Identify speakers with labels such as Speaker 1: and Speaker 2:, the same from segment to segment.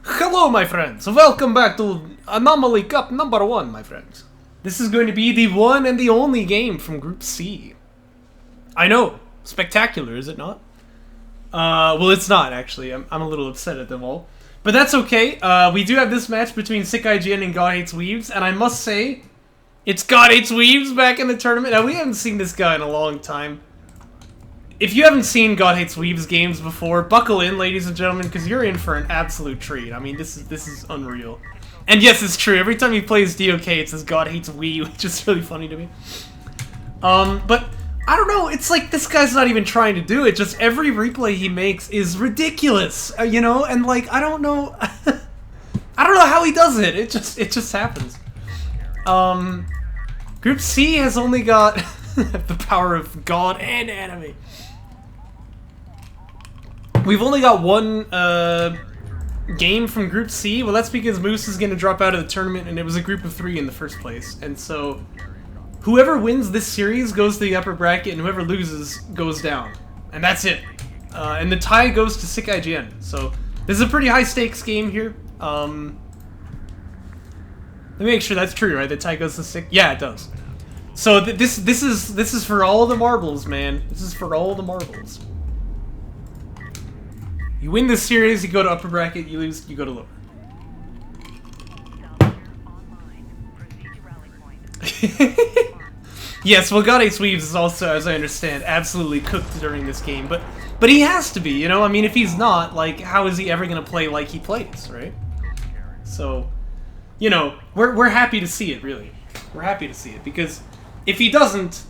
Speaker 1: Hello, my friends. Welcome back to Anomaly Cup number 1, my friends. This is going to be the one and the only game from Group C. I know, spectacular, is it not? Well, it's not actually. I'm a little upset at them all, but that's okay. We do have this match between SickIGN and God Hates Weebs, and I must say, it's God Hates Weebs back in the tournament. Now, we haven't seen this guy in a long time. If you haven't seen God Hates Weebs games before, buckle in, ladies and gentlemen, because you're in for an absolute treat. I mean, this is unreal. And yes, it's true. Every time he plays DOK, it says God Hates Wee, which is really funny to me. But I don't know. It's like this guy's not even trying to do it. Just every replay he makes is ridiculous, you know. And like I don't know, I don't know how he does it. It just happens. Group C has only got the power of God and anime. We've only got one game from Group C. Well, that's because Moose is going to drop out of the tournament, and it was a group of 3 in the first place. And so, whoever wins this series goes to the upper bracket, and whoever loses goes down. And that's it. And the tie goes to SickIGN. So, this is a pretty high-stakes game here. Let me make sure that's true, right? The tie goes to Sick. Yeah, it does. So this is for all the marbles, man. This is for all the marbles. You win this series, you go to upper bracket. You lose, you go to lower. Yes, well, God Hates Weebs is also, as I understand, absolutely cooked during this game, but he has to be, you know. I mean, if he's not, like, how is he ever gonna play like he plays, right? So, you know, we're happy to see it, really. We're happy to see it because if he doesn't,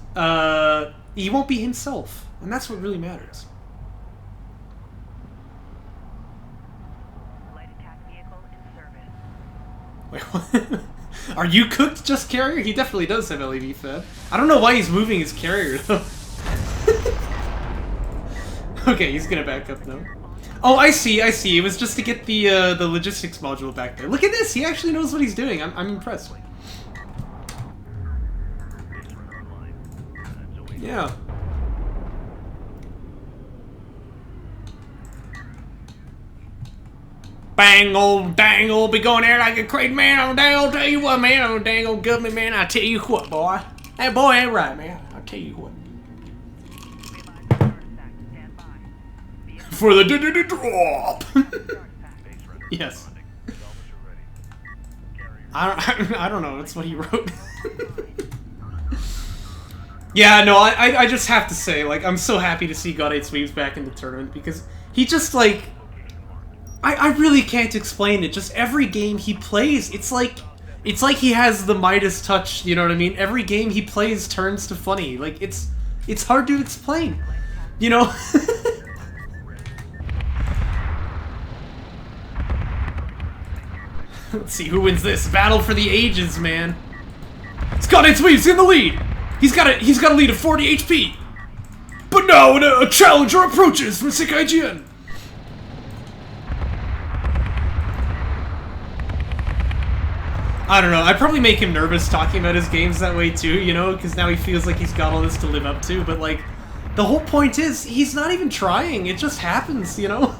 Speaker 1: he won't be himself, and that's what really matters. Wait, what? Are you cooked, Just Carrier? He definitely does have LED fed. I don't know why he's moving his carrier, though. Okay, he's gonna back up now. Oh, I see. It was just to get the logistics module back there. Look at this! He actually knows what he's doing. I'm impressed. Yeah. Bang, old dang, old be going there like a crazy man on dang, I'll tell you what, man, on dang old government, man, I tell you what, boy. That boy ain't right, man. I'll tell you what. For the drop. Yes. I don't know, that's what he wrote. Yeah, no, I just have to say, like, I'm so happy to see God Hates Weebs back in the tournament because he just, like, I really can't explain it. Just every game he plays, it's like he has the Midas touch, you know what I mean? Every game he plays turns to funny. Like, it's hard to explain, you know? Let's see who wins this. Battle for the ages, man. It's God Hates Weebs in the lead! He's got a lead of 40 HP! But now a challenger approaches from SickIGN! I don't know, I probably make him nervous talking about his games that way too, you know, because now he feels like he's got all this to live up to, but like, the whole point is, he's not even trying, it just happens, you know?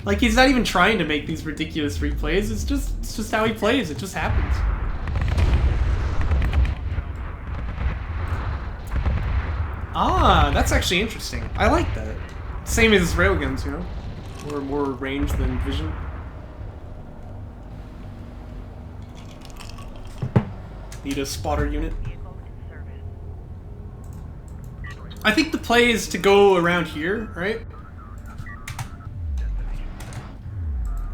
Speaker 1: Like, he's not even trying to make these ridiculous replays, it's just how he plays, it just happens. Ah, that's actually interesting. I like that. Same as railguns, you know? Or more range than vision. Need a spotter unit. I think the play is to go around here, right?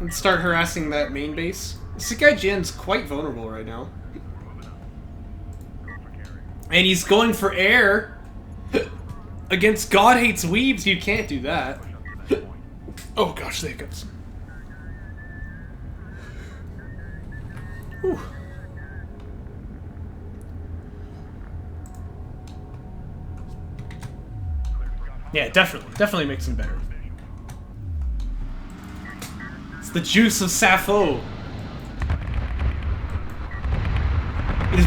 Speaker 1: And start harassing that main base. SickIGN's quite vulnerable right now. And he's going for air. Against God Hates Weebs, you can't do that. Oh gosh, there it goes. Whew. Yeah, definitely makes him better. It's the juice of Sappho. It is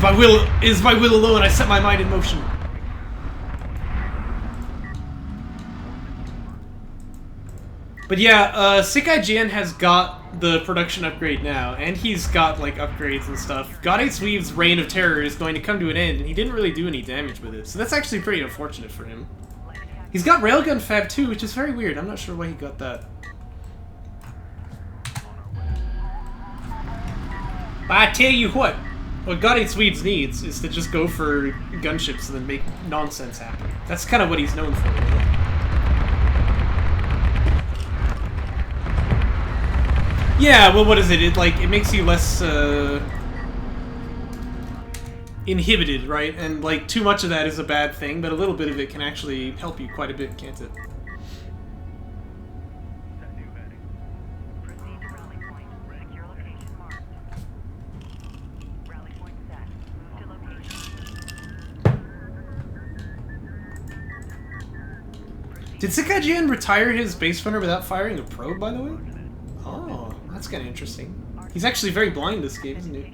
Speaker 1: by will alone I set my mind in motion. But yeah, SickIGN has got the production upgrade now, and he's got, like, upgrades and stuff. God 8's Weebs' Reign of Terror is going to come to an end, and he didn't really do any damage with it, so that's actually pretty unfortunate for him. He's got Railgun Fab too, which is very weird. I'm not sure why he got that. But I tell you what God 8's Weebs needs is to just go for gunships and then make nonsense happen. That's kind of what he's known for, right? Yeah, well, what is it? It makes you less, inhibited, right? And, like, too much of that is a bad thing, but a little bit of it can actually help you quite a bit, can't it? Did SickIGN retire his base runner without firing a probe, by the way? Oh, that's kind of interesting. He's actually very blind this game, isn't he?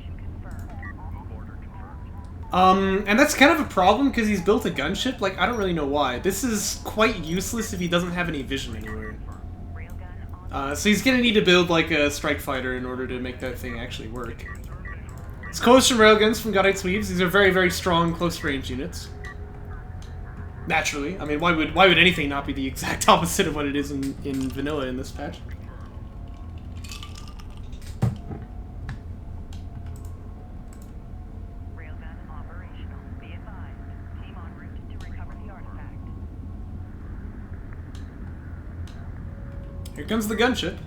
Speaker 1: And that's kind of a problem because he's built a gunship. Like, I don't really know why. This is quite useless if he doesn't have any vision anywhere. So he's gonna need to build, like, a strike fighter in order to make that thing actually work. It's close-range railguns from God 8's Weebs. These are very, very strong close-range units. Naturally. I mean, why would anything not be the exact opposite of what it is in vanilla in this patch? Here comes the gunship.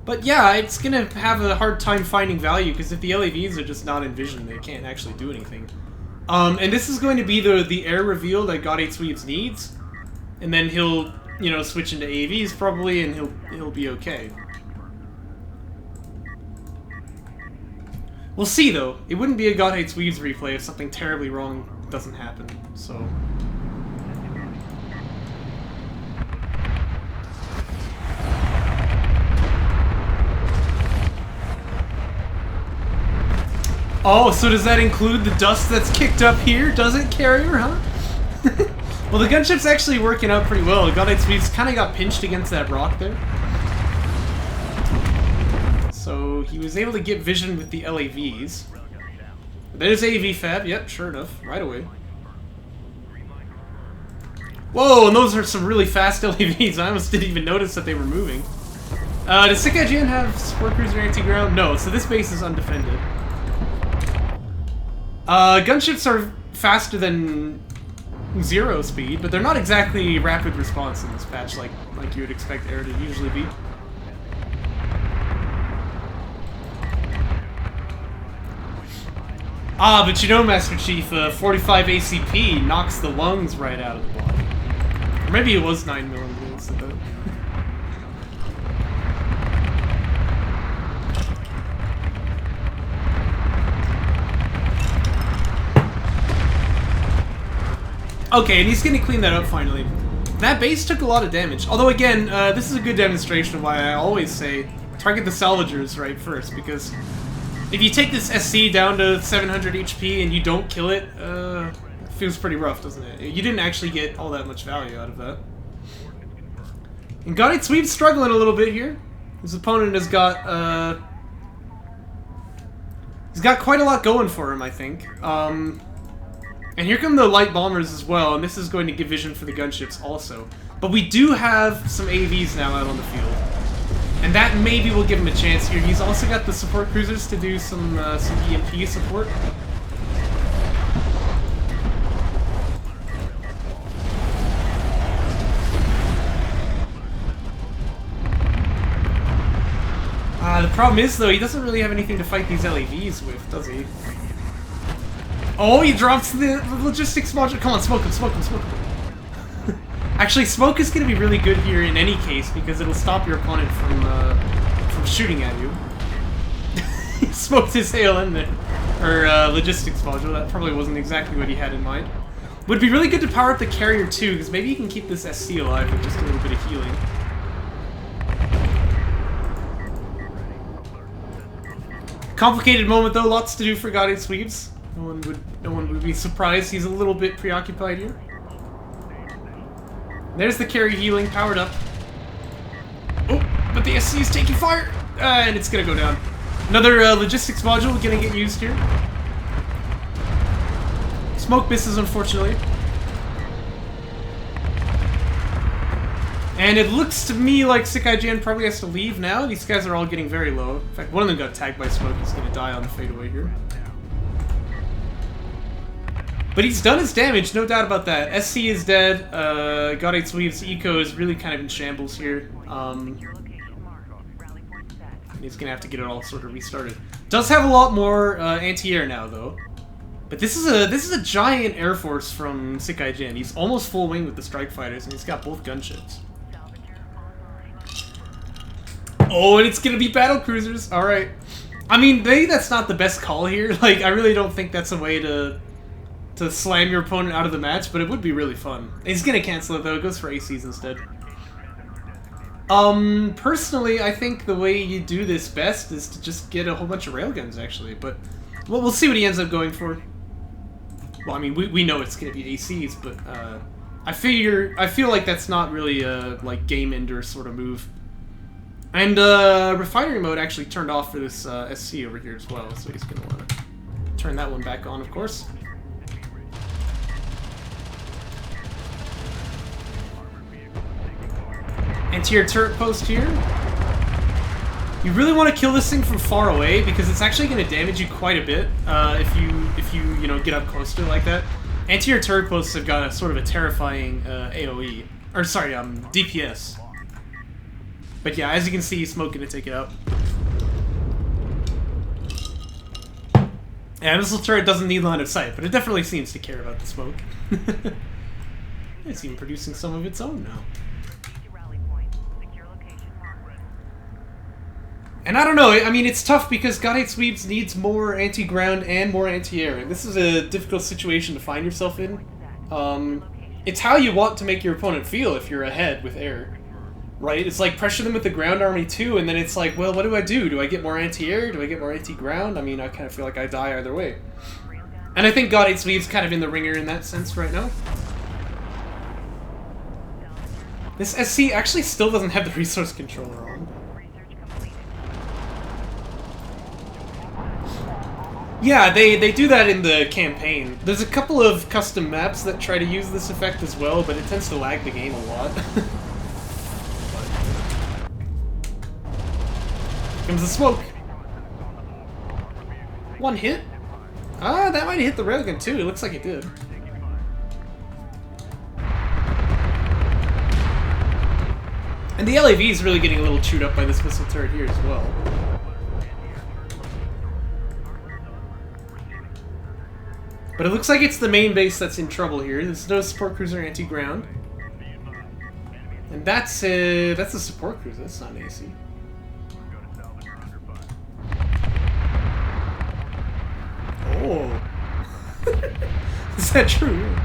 Speaker 1: But yeah, it's gonna have a hard time finding value, because if the LAVs are just not in vision, they can't actually do anything. And this is going to be the air reveal that God 8's Weebs needs. And then he'll, you know, switch into AVs probably, and he'll be okay. We'll see, though. It wouldn't be a God 8's Weebs replay if something terribly wrong doesn't happen, so... Oh, so does that include the dust that's kicked up here? Does it, carrier, huh? Well, the gunship's actually working out pretty well. God 8's Weebs kind of got pinched against that rock there. So he was able to get vision with the LAVs. There's AV Fab, yep, sure enough, right away. Whoa, and those are some really fast LAVs. I almost didn't even notice that they were moving. Does SickIGN have support cruiser anti-ground? No, so this base is undefended. Gunships are faster than 0 speed, but they're not exactly rapid response in this patch like you would expect air to usually be. Ah, but you know, Master Chief, 45 ACP knocks the lungs right out of the body. Or maybe it was 9mm instead of that. Okay, and he's gonna clean that up finally. That base took a lot of damage. Although again, this is a good demonstration of why I always say target the salvagers right first, because if you take this SC down to 700 HP and you don't kill it, it feels pretty rough, doesn't it? You didn't actually get all that much value out of that. And God 8's Weebs struggling a little bit here. His opponent has got, he's got quite a lot going for him, I think. And here come the light bombers as well, and this is going to give vision for the gunships also. But we do have some AVs now out on the field. And that maybe will give him a chance here. He's also got the support cruisers to do some EMP support. The problem is, though, he doesn't really have anything to fight these LAVs with, does he? Oh, he drops the logistics module. Come on, smoke him, smoke him, smoke him. Actually, smoke is going to be really good here in any case, because it'll stop your opponent from shooting at you. He smoked his ALM there. Or logistics module. That probably wasn't exactly what he had in mind. Would be really good to power up the carrier too, because maybe you can keep this SC alive with just a little bit of healing. Complicated moment though, lots to do for God 8's Weebs. No one would be surprised. He's a little bit preoccupied here. There's the carry healing powered up. SC is taking fire! And it's gonna go down. Another logistics module gonna get used here. Smoke misses, unfortunately. And it looks to me like SickIGN probably has to leave now. These guys are all getting very low. In fact, one of them got tagged by smoke. He's gonna die on the fadeaway here. But he's done his damage, no doubt about that. SC is dead. God 8's Weebs' eco is really kind of in shambles here. He's gonna have to get it all sort of restarted. Does have a lot more anti-air now, though. But this is a giant air force from SickIGN. He's almost full wing with the strike fighters, and he's got both gunships. Oh, and it's gonna be battle cruisers. All right. I mean, maybe that's not the best call here. Like, I really don't think that's a way to slam your opponent out of the match, but it would be really fun. He's gonna cancel it though. It goes for ACs instead. Personally, I think the way you do this best is to just get a whole bunch of railguns, actually. But we'll see what he ends up going for. Well, I mean, we know it's gonna be ACs, but I feel like that's not really a like game ender sort of move. And refinery mode actually turned off for this SC over here as well, so he's gonna want to turn that one back on, of course. Anti-air turret post here. You really want to kill this thing from far away because it's actually going to damage you quite a bit if you know get up close to it like that. Anti-air turret posts have got a sort of a terrifying AOE, or sorry, DPS. But yeah, as you can see, Smoke going to take it out. Yeah, missile turret doesn't need line of sight, but it definitely seems to care about the smoke. It's even producing some of its own now. And I don't know, I mean, it's tough because God 8's Weebs needs more anti-ground and more anti-air, and this is a difficult situation to find yourself in. It's how you want to make your opponent feel if you're ahead with air, right? It's like pressure them with the ground army too, and then it's like, well, what do I do? Do I get more anti-air? Do I get more anti-ground? I mean, I kind of feel like I die either way. And I think God 8's Weebs kind of in the ringer in that sense right now. This SC actually still doesn't have the resource controller on. Yeah, they do that in the campaign. There's a couple of custom maps that try to use this effect as well, but it tends to lag the game a lot. Here comes the smoke. One hit? Ah, that might have hit the railgun too. It looks like it did. And the LAV is really getting a little chewed up by this missile turret here as well. But it looks like it's the main base that's in trouble here. There's no support cruiser anti-ground. And that's a support cruiser, that's not an AC. Oh. Is that true?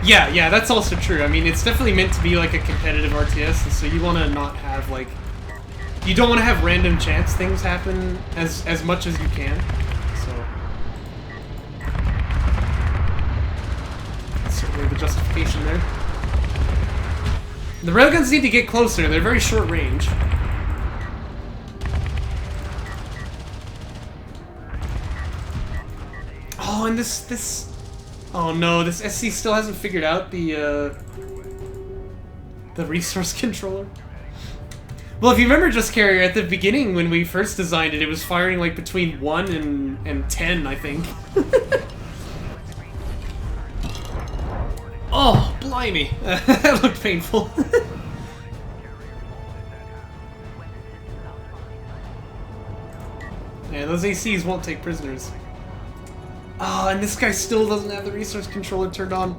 Speaker 1: Yeah, that's also true. I mean, it's definitely meant to be like a competitive RTS, and so you want to not have like... You don't want to have random chance things happen as much as you can, so... That's certainly the justification there. The railguns need to get closer, they're very short range. Oh, and this... Oh no, this SC still hasn't figured out the resource controller. Well, if you remember Just Carrier, at the beginning when we first designed it, it was firing like between 1 and 10, I think. Oh, blimey. That looked painful. Yeah, those ACs won't take prisoners. Oh, and this guy still doesn't have the resource controller turned on.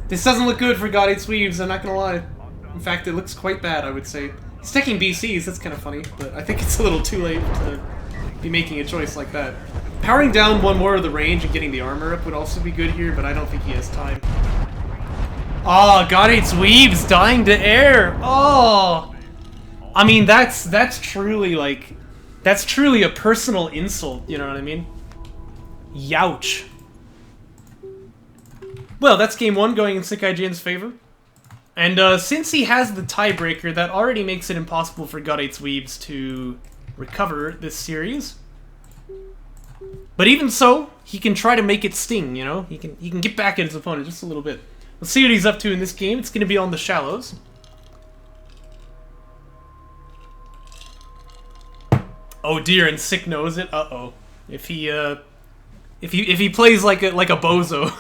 Speaker 1: This doesn't look good for God 8's Weebs, I'm not gonna lie. In fact, it looks quite bad, I would say. He's taking BCs, that's kind of funny, but I think it's a little too late to be making a choice like that. Powering down one more of the range and getting the armor up would also be good here, but I don't think he has time. Oh, God 8's Weebs dying to air! Oh! I mean, that's truly, like... That's truly a personal insult, you know what I mean? Youch. Well, that's game one going in SickIGN's favor. And since he has the tiebreaker, that already makes it impossible for God8's Weebs to recover this series. But even so, he can try to make it sting, you know? He can get back at his opponent just a little bit. Let's see what he's up to in this game. It's going to be on the shallows. Oh dear, and Sick knows it. Uh-oh. If he plays like a bozo.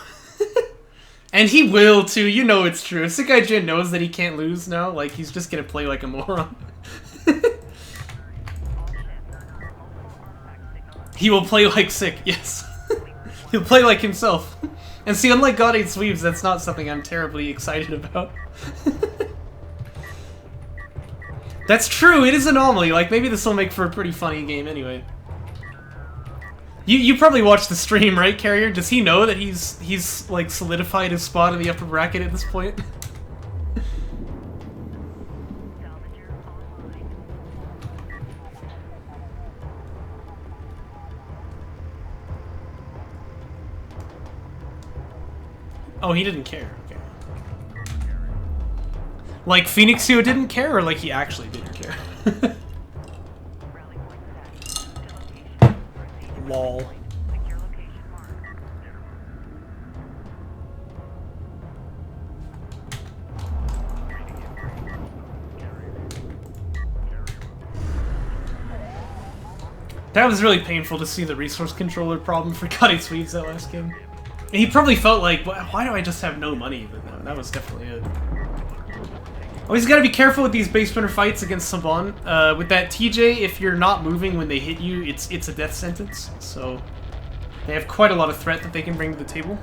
Speaker 1: And he will too, you know it's true. If SickIGN knows that he can't lose now, like, he's just gonna play like a moron. He will play like Sick, yes. He'll play like himself. And see, unlike God8's Weebs, that's not something I'm terribly excited about. That's true, it is Anomaly. Like, maybe this will make for a pretty funny game anyway. You probably watched the stream, right, Carrier? Does he know that he's like solidified his spot in the upper bracket at this point? Oh, he didn't care. Okay. Like Phoenixio didn't care, or like he actually didn't care? Lol. That was really painful to see the resource controller problem for God8's Weebs that last game. And he probably felt like, why do I just have no money? But no, that was definitely it. Always gotta be careful with these base spinner fights against Saban. With that TJ, if you're not moving when they hit you, it's a death sentence. So they have quite a lot of threat that they can bring to the table.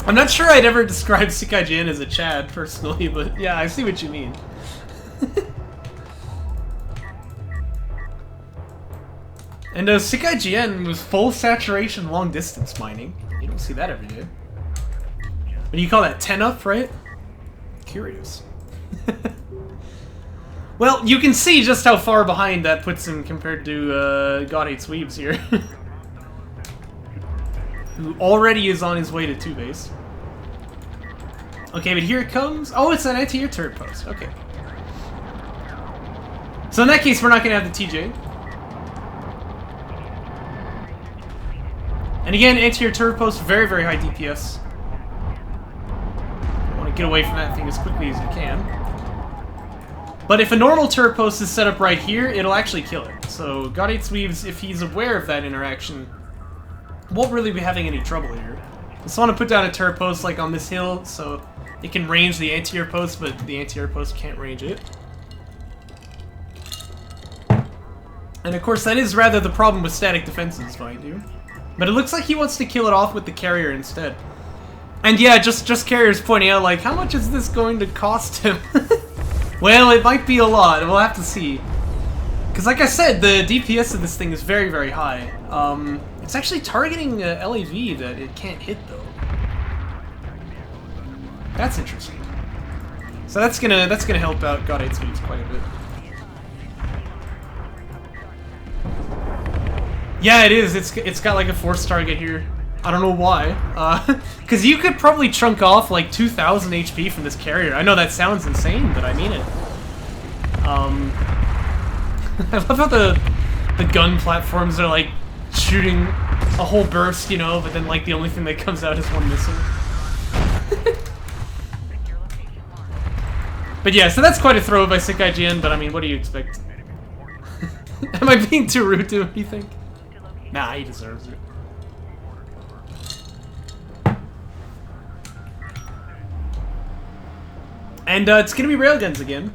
Speaker 1: I'm not sure I'd ever describe SickIGN as a Chad, personally, but yeah, I see what you mean. And SickIGN was full saturation long distance mining. You don't see that every day. What do you call that? 10 up, right? Curious. Well, you can see just how far behind that puts him compared to God8's Weebs here. Who already is on his way to 2 base. Okay, but here it comes. Oh, it's an anti-air turret post. Okay. So in that case, we're not going to have the TJ. And again, anti-air turret post, very, very high DPS. You want to get away from that thing as quickly as you can. But if a normal turret post is set up right here, it'll actually kill it. So God8's Weebs, if he's aware of that interaction, won't really be having any trouble here. Just want to put down a turret post like on this hill, so it can range the anti-air post, but the anti-air post can't range it. And of course, that is rather the problem with static defenses, mind you. But it looks like he wants to kill it off with the carrier instead. And yeah, just Carrier's pointing out, like, how much is this going to cost him? Well, it might be a lot. We'll have to see. Because like I said, the DPS of this thing is very, very high. It's actually targeting LAV that it can't hit, though. That's interesting. So that's gonna help out God8's Weebs quite a bit. Yeah, it is. It's got like a force target here. I don't know why. Because you could probably chunk off like 2,000 HP from this carrier. I know that sounds insane, but I mean it. I love how the gun platforms are like shooting a whole burst, you know, but then like the only thing that comes out is one missile. But yeah, so that's quite a throw by SickIGN, but I mean, what do you expect? Am I being too rude to him, do you think? Nah, he deserves it. And it's gonna be railguns again.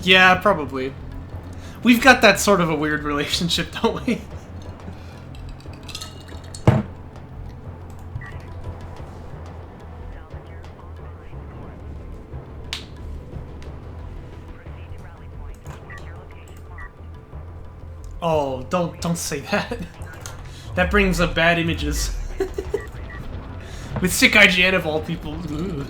Speaker 1: Yeah, probably. We've got that sort of a weird relationship, don't we? Oh, don't say that. That brings up bad images. With SickIGN of all people. Ugh.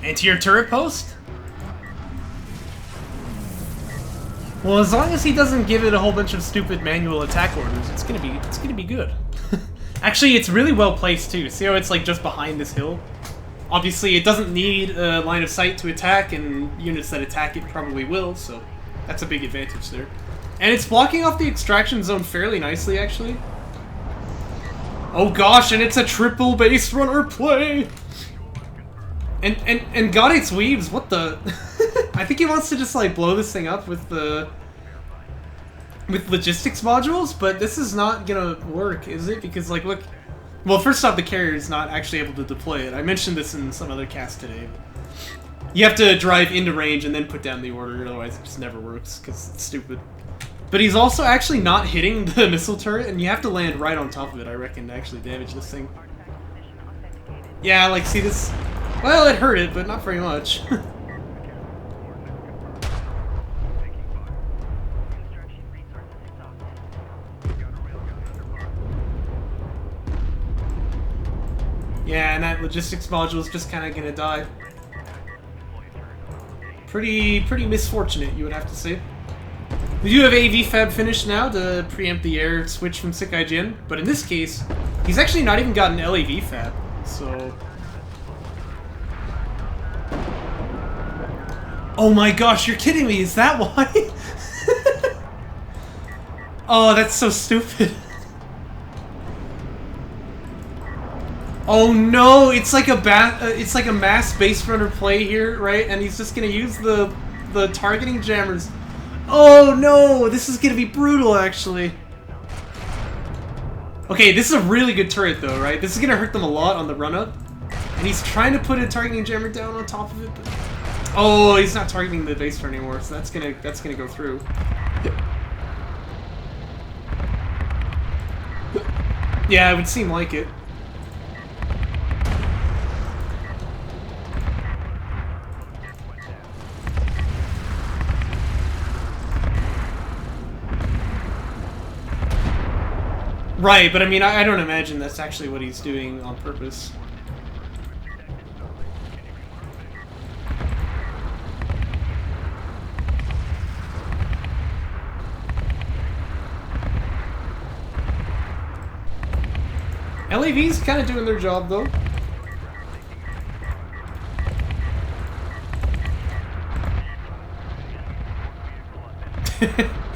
Speaker 1: Anti-air turret post? Well, as long as he doesn't give it a whole bunch of stupid manual attack orders, it's gonna be good. Actually, it's really well placed too. See how it's like just behind this hill? Obviously, it doesn't need a line of sight to attack, and units that attack it probably will, so that's a big advantage there. And it's blocking off the extraction zone fairly nicely, actually. Oh gosh, and it's a triple base runner play! And got its Weebs, what the... I think he wants to just like blow this thing up with the... with logistics modules, but this is not gonna work, is it? Because like, look... Well, first off, the carrier is not actually able to deploy it. I mentioned this in some other cast today. You have to drive into range and then put down the order, otherwise it just never works, because it's stupid. But he's also actually not hitting the missile turret, and you have to land right on top of it, I reckon, to actually damage this thing. Yeah, like, see this... Well, it hurt it, but not very much. Yeah, and that logistics module is just kind of gonna die. Pretty misfortunate, you would have to say. We do have AV Fab finished now to preempt the air switch from SickIGN, but in this case, he's actually not even got an LAV Fab, so... Oh my gosh, you're kidding me, is that why? Oh, that's so stupid. Oh no, it's like a mass base runner play here, right? And he's just gonna use the targeting jammers. Oh no, this is gonna be brutal, actually. Okay, this is a really good turret though, right? This is gonna hurt them a lot on the run-up. And he's trying to put a targeting jammer down on top of it, but... Oh, he's not targeting the base turret anymore, so that's gonna go through. Yeah, it would seem like it. Right, but I mean, I don't imagine that's actually what he's doing on purpose. LAV's kind of doing their job, though.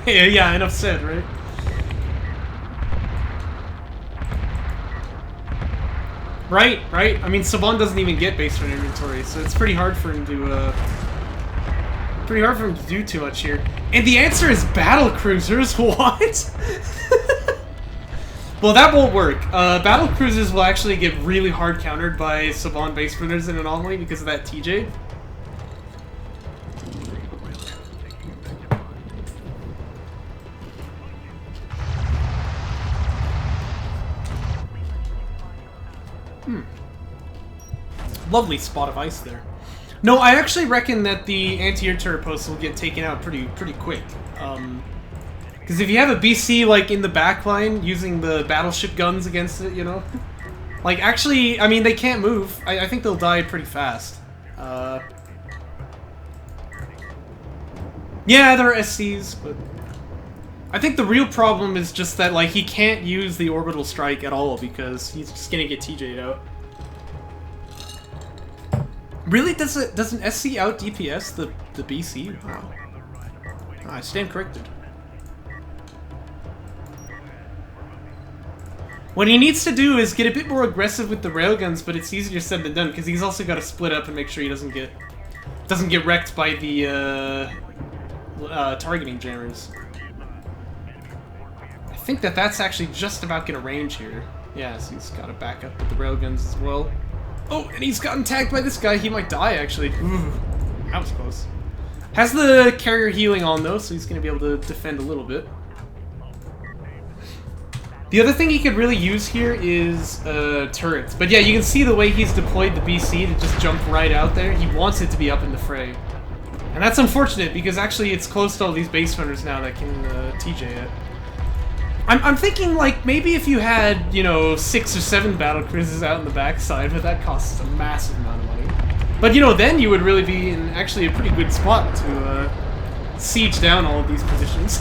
Speaker 1: Yeah, enough said, right? Right. I mean, Saban doesn't even get base run inventory, so it's pretty hard for him to do too much here. And the answer is battle cruisers. What? Well, that won't work. Battle cruisers will actually get really hard countered by Saban base runners in Anomaly because of that TJ. Lovely spot of ice there. No, I actually reckon that the anti-air turret posts will get taken out pretty quick. Because if you have a BC like in the backline using the battleship guns against it, you know, like actually, I mean they can't move. I think they'll die pretty fast. Yeah, there are SCs, but I think the real problem is just that like he can't use the orbital strike at all because he's just gonna get TJ'd out. Really? Does an SC out DPS the BC? Wow. Oh, I stand corrected. What he needs to do is get a bit more aggressive with the railguns, but it's easier said than done because he's also got to split up and make sure he doesn't get wrecked by the targeting jammers. I think that's actually just about gonna range here. Yeah, so he's got to back up with the railguns as well. Oh, and he's gotten tagged by this guy. He might die, actually. Ooh, that was close. Has the carrier healing on, though, so he's going to be able to defend a little bit. The other thing he could really use here is turrets. But yeah, you can see the way he's deployed the BC to just jump right out there. He wants it to be up in the fray. And that's unfortunate, because actually it's close to all these base runners now that can TJ it. I'm thinking, like, maybe if you had, you know, 6 or 7 battle cruisers out in the backside, but that costs a massive amount of money. But, you know, then you would really be in actually a pretty good spot to siege down all of these positions.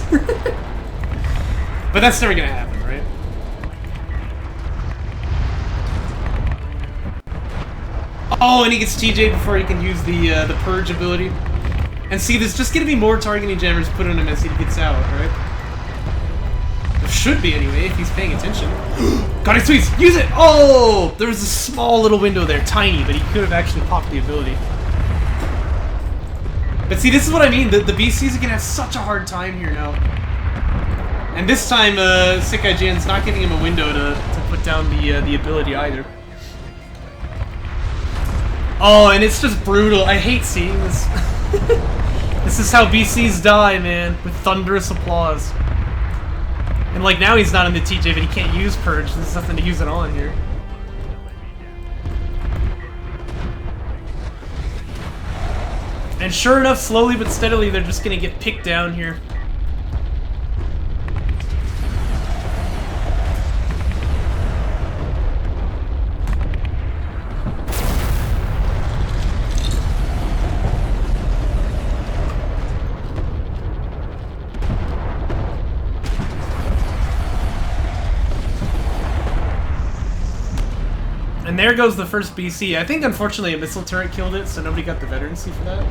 Speaker 1: But that's never gonna happen, right? Oh, and he gets TJ before he can use the Purge ability. And see, there's just gonna be more targeting jammers put on him as he gets out, right? There should be, anyway, if he's paying attention. Got it, sweets! Use it! Oh! There was a small little window there, tiny, but he could have actually popped the ability. But see, this is what I mean. The BCs are gonna have such a hard time here now. And this time, SickIGN's not giving him a window to put down the ability either. Oh, and it's just brutal. I hate seeing this. This is how BCs die, man, with thunderous applause. And like now he's not in the TJ, but he can't use Purge. There's nothing to use it on here. And sure enough, slowly but steadily, they're just gonna get picked down here. And there goes the first BC. I think, unfortunately, a missile turret killed it, so nobody got the veterancy for that.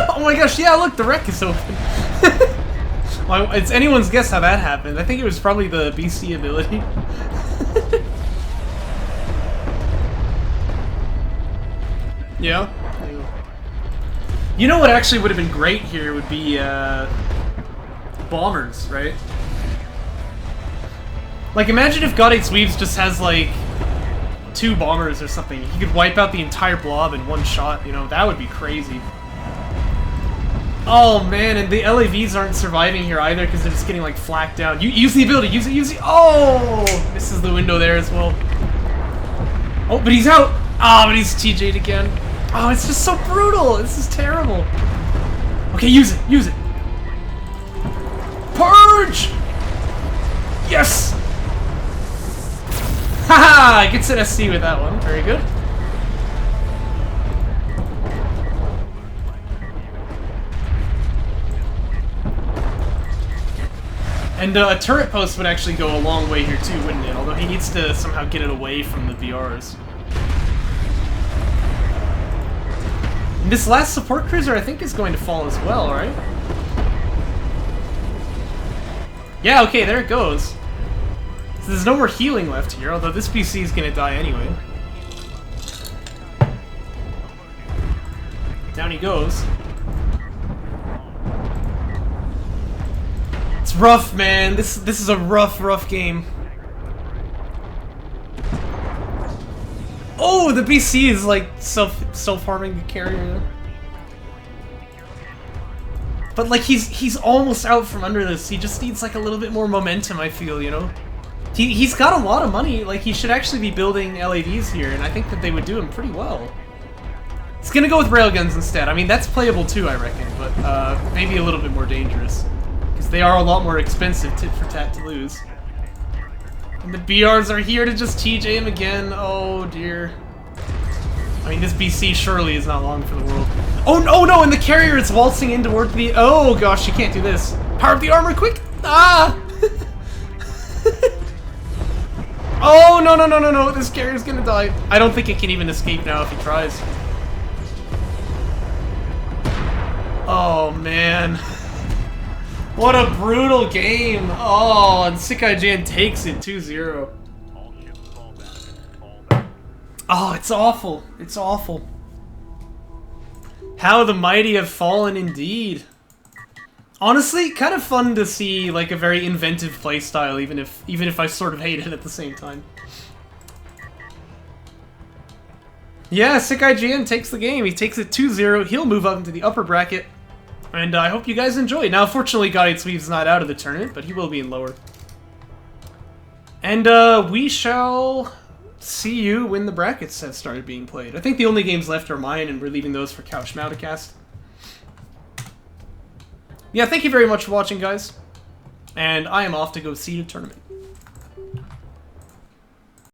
Speaker 1: Oh my gosh, yeah, look, the wreck is open. Well, it's anyone's guess how that happened. I think it was probably the BC ability. Yeah. You know what actually would have been great here would be, bombers, right? Like, imagine if God Hates Weebs just has, like, 2 bombers or something. He could wipe out the entire blob in one shot, you know? That would be crazy. Oh, man, and the LAVs aren't surviving here either because they're just getting, like, flacked down. You use the ability, use it! Oh! Misses the window there as well. Oh, but he's out! Ah, but he's TJ'd again. Oh, it's just so brutal! This is terrible. Okay, use it! Purge! Yes! Haha! Gets an SC with that one. Very good. And a turret post would actually go a long way here too, wouldn't it? Although he needs to somehow get it away from the VRs. And this last support cruiser, I think, is going to fall as well, right? Yeah, okay, there it goes. So there's no more healing left here, although this BC is gonna die anyway. Down he goes. It's rough, man. This is a rough game. Oh, the BC is like self-harming the carrier. But like he's almost out from under this. He just needs like a little bit more momentum, I feel, you know? He's got a lot of money. Like, he should actually be building LAVs here, and I think that they would do him pretty well. He's gonna go with railguns instead. I mean, that's playable too, I reckon, but maybe a little bit more dangerous. Because they are a lot more expensive tit for tat to lose. And the BRs are here to just TJ him again. Oh dear. I mean, this BC surely is not long for the world. Oh no, and the carrier is waltzing in toward the... Oh gosh, you can't do this. Power up the armor, quick! Ah! Oh, no, this carrier's gonna die. I don't think it can even escape now if he tries. Oh, man. What a brutal game. Oh, and SickIGN takes it 2-0. Oh, it's awful. It's awful. How the mighty have fallen indeed. Honestly, kind of fun to see like a very inventive playstyle, even if I sort of hate it at the same time. Yeah, SickIGN takes the game. He takes it 2-0. He'll move up into the upper bracket, and I hope you guys enjoyed. Now, fortunately, God Hates Weebs not out of the tournament, but he will be in lower. And we shall see you when the brackets have started being played. I think the only games left are mine, and we're leaving those for Couch Mountacast. Yeah, thank you very much for watching, guys. And I am off to go see the tournament.